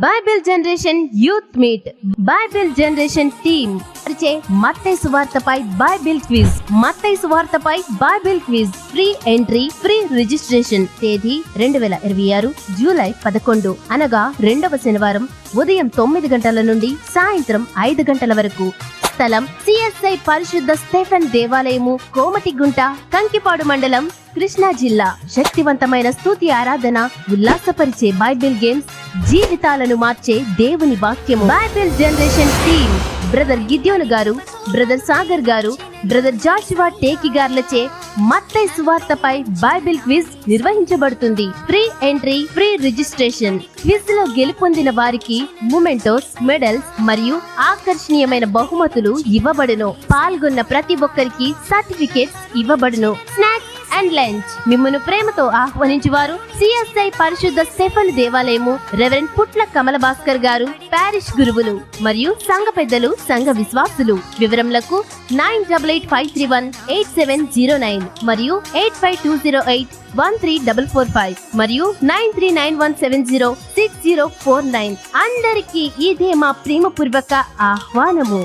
Bible generation youth meet Bible generation team మత్తయి సువార్తపై Bible quiz free entry free registration తేదీ 2026 July 11 అనగా రెండవ శనివారం ఉదయం 9 గంటల నుండి సాయంత్రం 5 గంటల వరకు. స్థలం సిఎస్ఐ పరిశుద్ధ స్టెఫెన్ దేవాలయము, కోమటిగుంట, కంకిపాడు మండలం, కృష్ణా జిల్లా. శక్తివంతమైన స్తుతి ఆరాధన, ఉల్లాసపరిచే బైబిల్ గేమ్స్, జీవితాలను మార్చే దేవుని వాక్యము. బైబిల్ జనరేషన్ టీమ్ బ్రదర్ గిద్యోను గారు, బ్రదర్ సాగర్ గారు, బ్రదర్ జాషువా టేకి గార్లచే మత్తయి సువార్తపై బైబిల్ క్విజ్ నిర్వహించబడుతుంది. Free entry free registration. Quiz లో గెలుపొందిన వారికి మొమెంటోస్, మెడల్స్ మరియు ఆకర్షణీయమైన బహుమతులు ఇవ్వబడును. పాల్గొన్న ప్రతి ఒక్కరికి సర్టిఫికేట్స్ ఇవ్వబడును. Snacks and lunch. మిమ్మల్ని ప్రేమతో ఆహ్వానించువారు సిఎస్ఐ పరిశుద్ధ స్టెఫెన్ దేవాలయము, రెవరెండ్ పుట్ల కమల భాస్కర్ గారు, పారిష్ గురువులు మరియు సంఘ పెద్దలు, సంఘ విశ్వాసులు. వివరములకు 9855318709 మరియు 8520813445 మరియు 9391706049. అందరికీ ఇదే మా ప్రేమపూర్వక ఆహ్వానము.